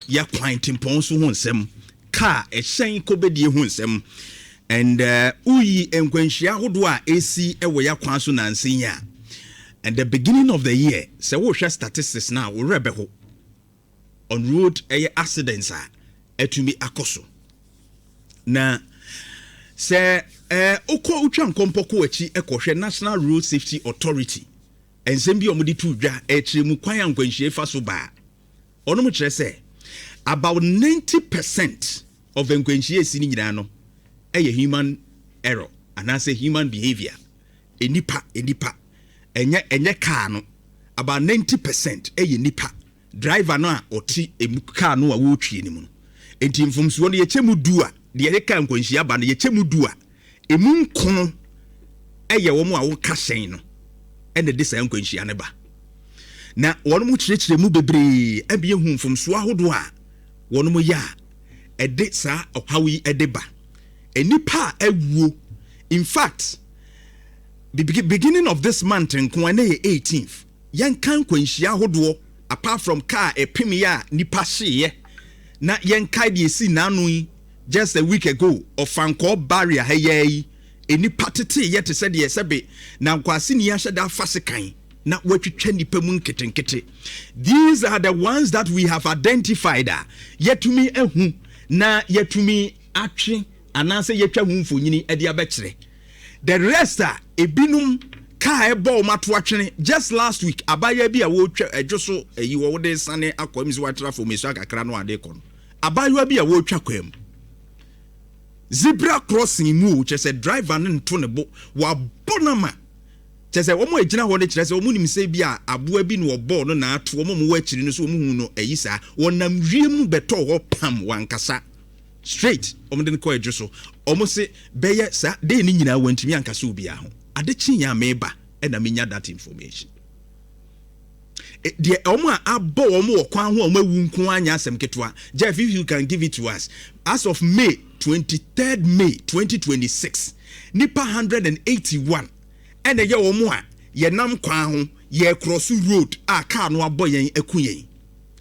ya kwan tempon so ho nsem car ehyen kobedie ho nsem and uyi enkwanhia hodo a esi ewo ya kwan so nansen ya and the beginning of the year se wo hwe statistics now wo rebe ho on road accidents a etumi akoso na se okọ utwa nkompoko achi ekohwe National Road Safety Authority ensem bi omudi tu dwa ekyiremu kwan ankwanhie fa so ba ono mu kire se about 90% of enkwanhie esi ni nyina no human error and I say human behavior enipa enye car no about 90% nipa driver no a oti car no a wo twie ni mu no enti mfomso no ye chemu du a de ye ka nkwanhia ba no ye chemu du a emu nkon wo mu a wo ka hyen no ene de sa nkwanhia ne ba na wono mu kyerɛkyerɛ mu bebre abie hu mfomso ahodo a wono mu ya ede sa ɔhawi ede ba enipa awuo in fact beginning of this month nko na 18th yankan kwanhia ahodo apart from car epimi ya nipa hye na yankai de esi nanu just a week ago of Fanko barrier hey enipa tete yet said ye sebe na kwase ni ahye da fasekan na watwetwa nipa mu nketenkete. These are the ones that we have identified yetumi ehu na yetumi atwe anase yetwa hu mfonyini ade abekere. The rest are ebinum ka ebo mato atwene. Just last week abaya bi a wo twa adwoso ayi wo de sane akwam si watra for mesu akakra no ade kono abaya bi a wo twa kwam zebra crossing mu chese driver no nto ne bo wa bonama chese wo mo agina ho de chese wo mu nim se bi a aboa bi no obo no na ato wo mo wa akiri no so wo mu hu no ayi sa wonam wiem beto ho pam wankasa straight omde ne ko adwoso omo se beye sa de ni nyina wantimi ankasa obi a ho ade chinya meba e na menya that information de omo a abo omo okwan ho omo awu nko anya asem ketwa Jeff, if you can give it to us as of May 23rd May 2026 nipa 181 ene ye omo a ye nam kwan ho ye cross road a car no abo yen akuyen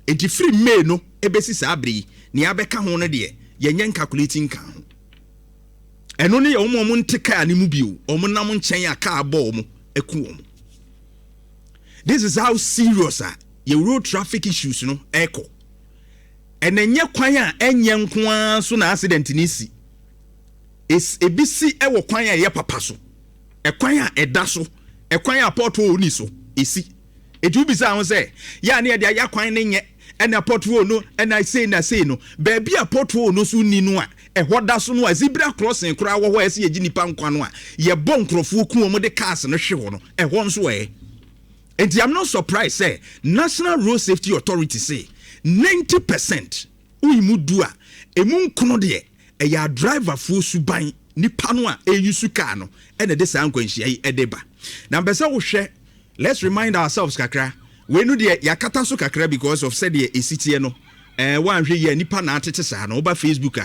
enti free May no ebesi sa abre ni abeka ho no de ye nyen calculating kan ho eno ne ye omo nteka ani mu bio omo nam nchen ya car abo omo eku omo. This is how serious your road traffic issues no echo. And enye kwan a enye nko so na accident ni si. Is ebisi ewo kwan a ye papa so. Ekwan a eda so. Ekwan a porthole ni so. Esi. Etu bisa ho say, ya na de ya kwan ne nye ena porthole no ena say no. Baabi a porthole no so ni no a ehoda so no a zebra crossing kura wo ho ese ye ginipa nkwa no a ye bon krofo ku omo de cars no hwe ho no. Ehon so And I'm not surprised, say, National Road Safety Authority say, 90% uyimudua, emun kono de, ya driver fu suban, ni panwa, yusu kano, and the sankwenshi, edeba. Now, besa wo share, let's remind ourselves, kakra, we know the yakata so kakra because of said ye city no, one ye nipa na atete sa, no, over Facebook,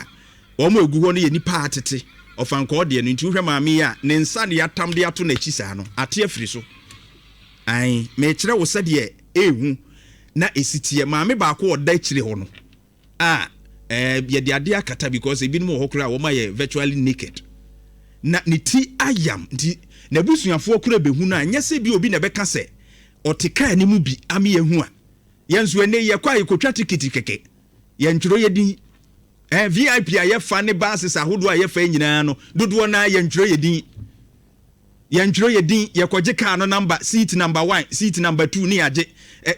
omo gugo ni nipa atete, of anko de, into Ramamia, Nensani atam de ato nechisa no, atia friso. Ai me kire wo sede ehu na esitie maame ba ko oda kire ho no ye de ade akata because ebi no ho kura wo ma ye virtually naked na ni ti ayam nti na busuafo kura behu na anya se bi obi na beka se oteka animu bi ame yehu a yenso ene ye kwa yekotwa ticket keke ye ntworo ye din VIP a ye fa ne bases ahodo a ye fa nyina no dodo na ye ntworo ye din yantro ye din ye koje car no number seat number 1 seat number 2 ni age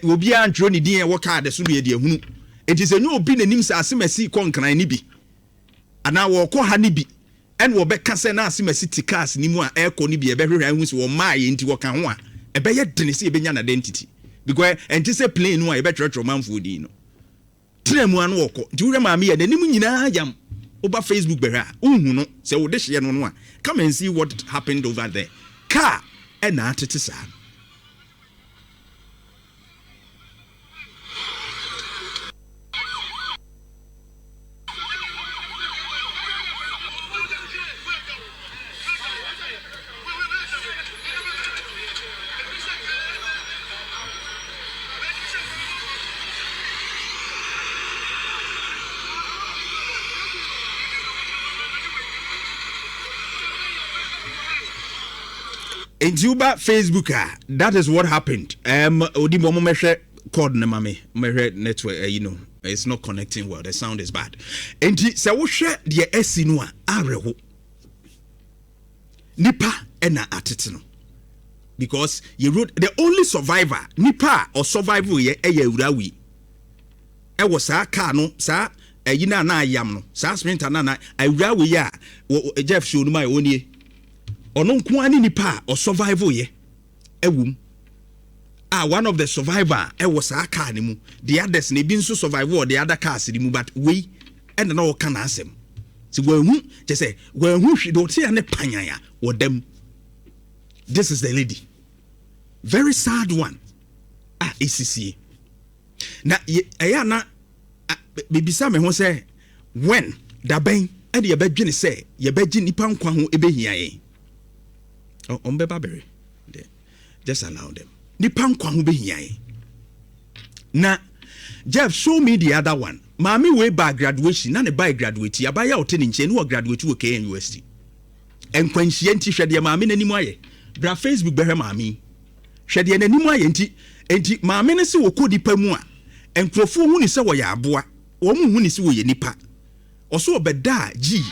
obi a ntro ni din e wo car de so me de hunu enti se nyu obi nanim sa asemasi konkran ni bi ana wo ko ha ni bi en wo be kase na asemasi tickets ni mu a eko ni bi e be hwehwa hu se wo maaye enti wo kan ho a e be ye dene se e be nya na identity because enti se plane no a e be trotro manfo din no tremu anu wo ko nti wo ma me ye nanim nyina yam over Facebook be ha unhu no se wo de hye no no a come and see what happened over there. Car and not at the in Juba Facebook, that is what happened. Odi mo mehwe cord na mame mehwe network, it's not connecting well. The sound is bad. And se wo hwe de esi no a areho. Nipa ena atete no. Because you wrote the only survivor, nipa or survival ye urawi. Was sa car no, sa yina na yam no, sa sprinter na urawi ya Jeff show no my own ye. Ono nko ani nipa or survival ye ewum. One of the survivor was sa car ni mu. The others ne bi nso survival or the other cars ni mu, but we and no can asem. So when just say when who she don't see ne panyaya or them. This is the lady. Very sad one. ACC. Now, ayana, baby Sam, who say, when da bang, and your bedjin say, your bedjin nipan kwahu ebe hiae. Oh, Baberi. Just allow them. Nipan kwahu be hiae. Now, Jeff, show me the other one. Mami way by graduation, none by graduate, ya by out in chain who graduate to KNUST. And when she enti shed your mammy anymore. Bra Facebook behe mami hwede ye nanim ayenti enti maame ne se wokodi pamu a enkrofo hu ni se wo ya aboa wo mu hu ni se wo ye nipa oso obeda gi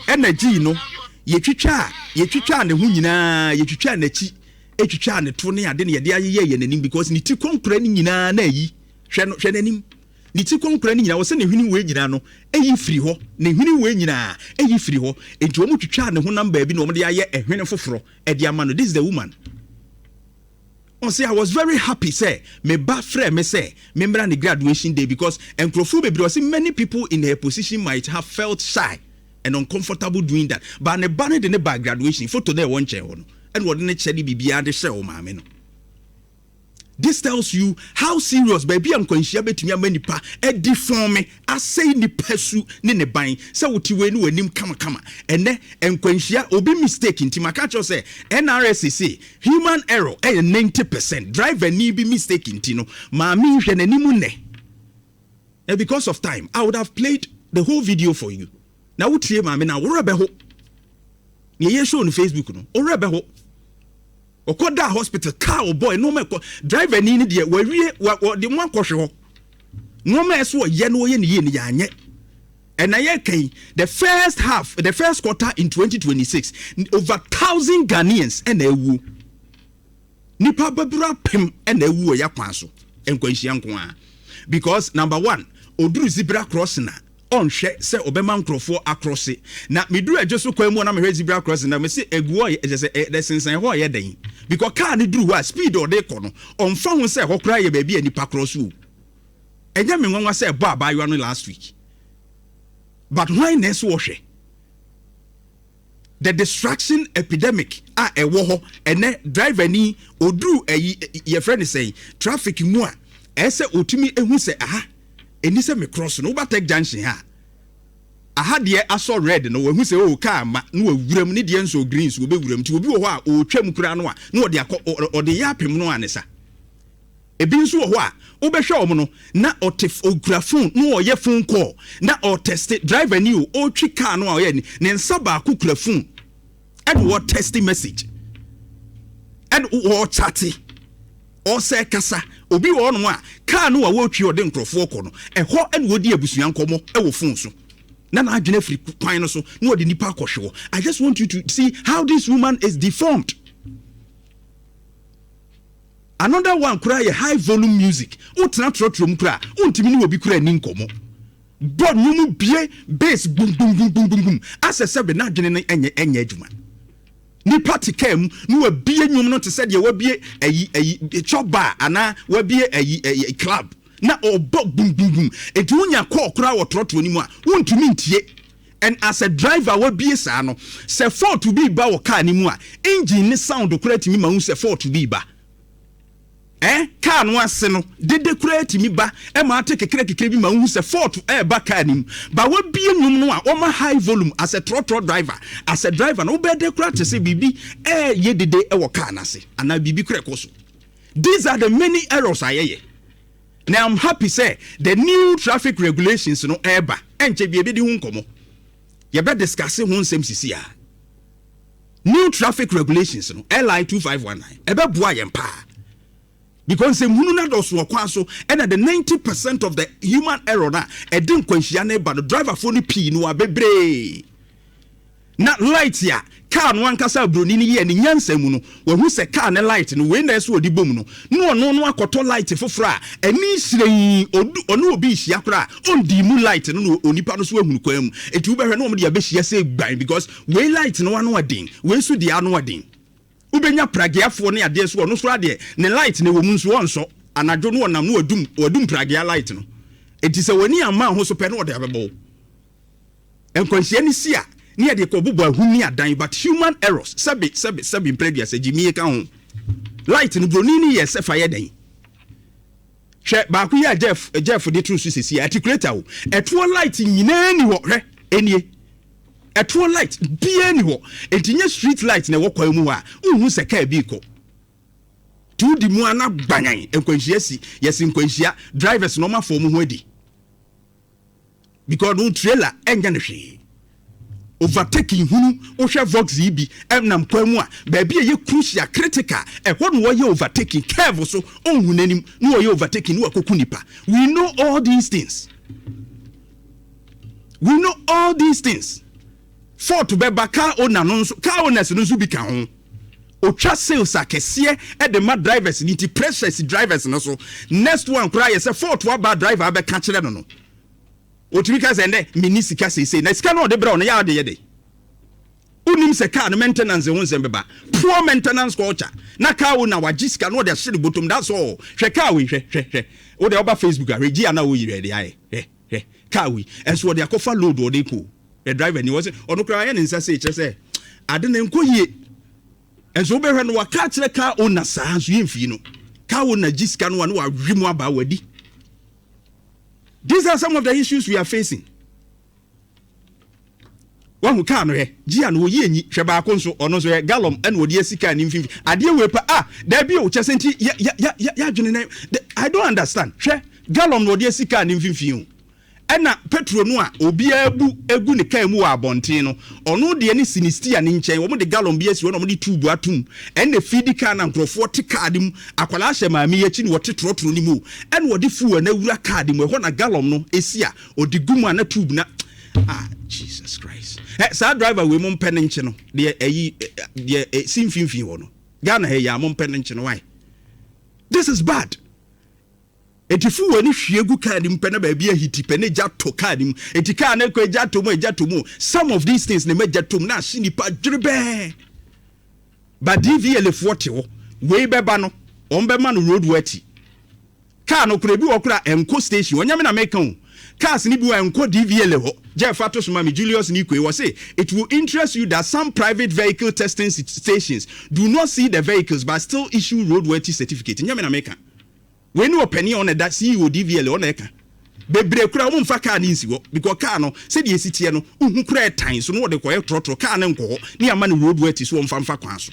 energy no yetwitwa ne hu nyina yetwitwa nachi etwitwa ne to ne ade ne ye ayeye ye nanim because ni ti konkra ni nyina na yi hwe nanim ni ti konkra ni nyina wo se ne hwini we nyina no eyi firi ho ne hwini we nyina eyi firi ho enti wo mu twitwa ne ho namba bi no mo de aye ehwene foforo e de amano. This is the woman. On say I was very happy say me ba frɛ me say member the graduation day because enkrofo be because many people in her position might have felt shy and uncomfortable doing that, but ne ba ne de ne ba graduation photo there one chair no and what ne chedi bibia de hye o maame no. This tells you how serious baby am kwanhia betumi amanipa e deform me asay ni pesu ne ne ban se wotiwe ni wanim kama ene enkwanhia obi mistake nti maka cho say NRC say human error 90%, driver ni bi mistake nti no maami hwe nanimu ne. And because of time I would have played the whole video for you. Now wotie maami na wo rebe ho ne ye show on Facebook no wo rebe ho Okoda hospital car or boy no me driver ni de we de mo akohwe ho no me so ye no ye ni yanye. And I can the first quarter in 2026 over 1,000 Ghanaians and ewu nipa babura pem and ewu ya kwanso enkwanhia nko a because number 1 oduru zebra crossing na on hwe se obema nkrofo across na meduru adwoso kwam na me zebra crossing na me se eguo je the sensan ho ye den because car ni duru wa speed or dey kono on fa ho se ho kra ye ba bi anipa cross u enye me nwanwa se bo abayo no last week, but why next wo hwe the distraction epidemic ewo ho ene driver ni oduru ye friend say traffic mu a ese otumi ehu se eni se me cross no ba take junction ha aha de aso red no wehu se o car ma no awuram ne de enso green so obewuram ti obi wo ho a o twam kura no a no o de yapem no anesa ebi nso wo ho a obehwe omo no na ogura phone no o ye phone call na o test driver ni o twi car no a o ye ni ne nsa ba akukura phone and what testing message and what chatting o se kasa obi wo no a car no a wo twi o de nkrofo ko no eho and wo di abusuan komo e wo phone so na adwene free kwan no so no de nipa akohwe. I just want you to see how this woman is deformed. Another one kura ye high volume music utna trotrom kura untimi ni obi kura ni nkomo god mu bie bass boom boom boom boom boom boom asese be na adwene no enye adwuma nipa tikam no wabie nwom no te se de wabie choba ana wabie club na obo boom boom boom etunya call kura wo trotro ni mu a untimi ntie. And as a driver wabie sa no se fault to be ba wo car ni mu a engine ni sound kura timi ma hu se fault to be ba car no ase no dede create mi ba e ma take kekere bi ma hu se fault ba car nim ba we bie nwum no a o ma high volume as a trotro driver no be de create se bibi ye dede e wo car na se ana bibi kure koso. These are the many errors ayeye. Now I'm happy say the new traffic regulations no eba enche bi ebedi hu nkomo ye be discuss hu nsem sisi a new traffic regulations no LI 2519 ebe bua yempa because hunu na do so kwa so and the 90% of the human error na e din kwanhia na ba no driver for ni pii no abebre na light ya car no ankasa broni ni ye ni nyansa mu no wahu se car ne light no we na so odi bom no no akoto light fofora ani sirei onu obi hia kora ondi mu light no onipa no so ahunu kwa mu eti wo behwe no de abehia se gban because we light no ano adin we so de ano adin ubenya pragiafo ne ade so no so ade ne light ne wo mu nso wonso anajo no onam no wadum pragia light no eti se wani ama ho so pe no de abebo enkwanhia ni sia near the Kobuba who near dying, but human errors. Sabi previous a Jimmy account. Light in Bronini, yes, a fire day. Check back here, Jeff for the truth is here. Articulate out a true light in any a true light be anywhere. A tiny street light in a walk who's a car vehicle. To the Muana banging and Quincy, yes, in Quincy, drivers normal form ready. Because no trailer and she. Overtaking hunu ohwe vox ibi emnam kwamu a baby ye crucial critical e hon wo ye overtaking curve so onhu nanim no wo ye overtaking no akoku nipa. We know all these things. For to be car owner no so car owners no so bi ka ho otwa sales akese e de ma drivers ni ti precious drivers no so next one cry say for to about driver be ka kire no Otimika sende minisika say na sika no de bra no ya de yede unim se car maintenance won sembeba poor maintenance culture na car na wagisika no de hye bottom that's all hwe car we hwe o de oba Facebook a regi ana wo yire de aye car we enso de akofa load o de ko the driver ni was ono kra ya nsa say kire say ade na enkoyie enso be hwe no waka kire car owner saa so yemfi no car owner gisika no wa hwemu aba wadi. These are some of the issues we are facing. One who can Gian wo ye ni hweba akonso ono so gallon and wo de sika ni mfimfi ade we pa there be o chesenti ya dwene I don't understand hwe gallon wo de sika ni mfimfi ena petrol no a obi egu ne kan mu wa abonten no ono de ni sinistia ni nchen wo mo de gallon bi esi wo no mo de tube atum ena feed car na nkrofo te card mu akwala hye maami yachi ni wo te trotro ni mu ena wo de fuel na wura card mu ho na gallon no esi a odi gumu na tube na Jesus Christ sa driver we mo mpene nche no de simfimfi wo no Ghana he ya mo mpene nche no why this is bad. Etifu woni hwiegu card mpena ba bia hiti pene jato card mu etika na ko jato mu some of these things ne majato na sinipa dwrebe ba DVL 40 wo we beba no ombe ma no road wati car no kura bi wo kura enko station onyame na meka hu cars ni bi wo enko DVL ho Jeff Atos Mami Julius Nikwe was say it will interest you that some private vehicle testing stations do not see the vehicles but still issue roadworthy certificate nyame na meka. When you penny on that CEO DVL on eka bebre kura mo mfa car ni nsiwo because car no se de esitie no uhu kura time so no de koye trotro car na nko ni ama no road worthy so mfa kwan so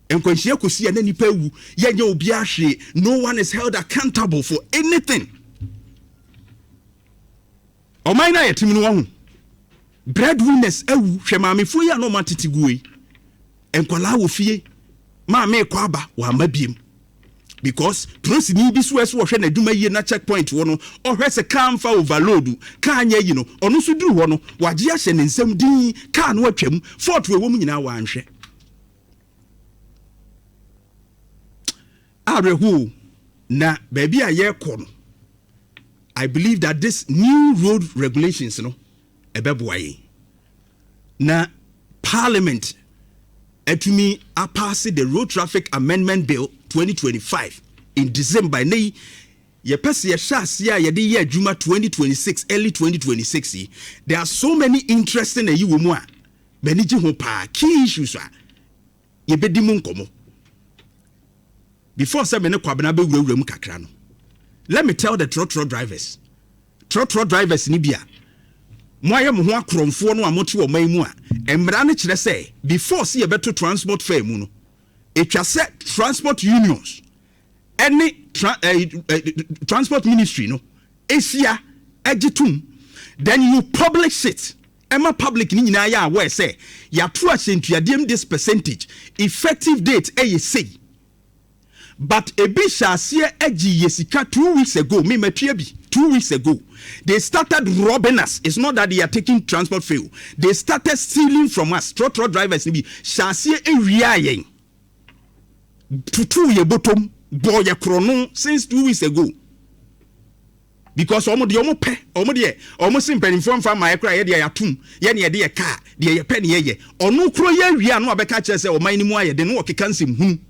enkwanhia kosi na nipa wu yenye obi ahwe no one is held accountable for anything. O mai na yetim no wahu breadwinners awu hwe maamefo ya no matete guoi enkwala wo fie maame kwa aba wa mabiem because prince ni bi so hwe na duma yie na checkpoint wo no ohwe se car mfa overload car nya yi no ono so duru ho no wage ahye ne nsam din car no atwam fort we wo mu nyina wa anhwe arehu na baby a ye ko no. I believe that this new road regulations no ebeboaye na parliament etumi pass the road traffic amendment bill 2025 in December nay ye pese ye hase a ye de ye adwuma 2026 early 2026 there are so many interesting ayi wo mu a bani gi ho pa key issues a ye bedi mu nkomo before say me ne kwabena be wurawura mu kakra no. Let me tell the trotro drivers ni bia moaye mo ho akromfo no amote wo man mu a emra ne kire say before see beto transport fare mu no etwa se transport unions any transport ministry no esia agitum then you publish it Emma public ni nyina ya aware say ya to asentuadem this percentage effective date say. But a bit shall see edgy yesika 2 weeks ago, me metriabi 2 weeks ago. They started robbing us. It's not that they are taking transport fuel. They started stealing from us. Truck drivers ni bi shall see a riayen. Tutu ye bottom boy ye chrono since 2 weeks ago. Because almost simple inform from my cry, ye atum, ye dear car, dear penny ye. Or no crow ye, we are no catches or mine more than what can seem whom.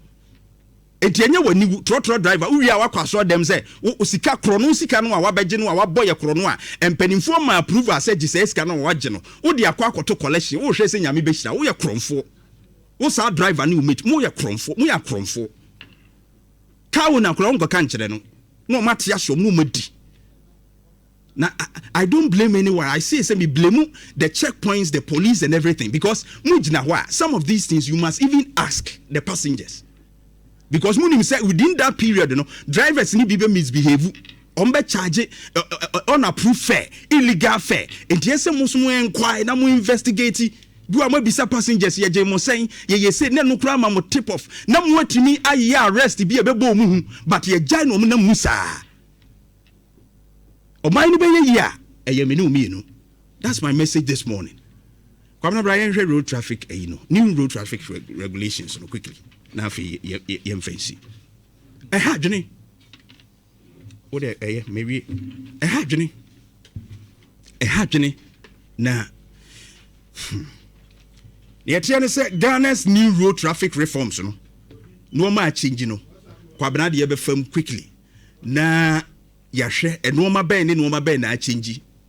Etienye wani truck driver uwi awakwa so dem say sika krono sika no awabeje no awaboye krono a empanimfo ma approve say gise sika no waje no wo de akwa akoto collection wo hwe se nyame behira wo ye kromfo wo sa driver ni umeti mo ye kromfo ka wo na kro ngo ka nkere no mate aso mo madi na I don't blame anyone. I say me blame the checkpoints, the police and everything because mujina wa some of these things you must even ask the passengers. Because Munim said within that period, drivers need to misbehave. Ombe charge unapproved fare, illegal fare. And yes, Muslim inquire, now investigate. Do I be passengers? Ye Jemo saying, ye say, no crime, I'm a tip off. Now, what to me, I arrest to be a bebo, but ye jano musa. O mine be ya, a yeminu. That's my message this morning. Come Brian, road traffic, new road traffic regulations quickly. Na fi yem fancy dwene wo de maybe dwene na yetiane say Ghana's new road traffic reforms no ma change no kwabena de be fam quickly na yahwe no ma ben na change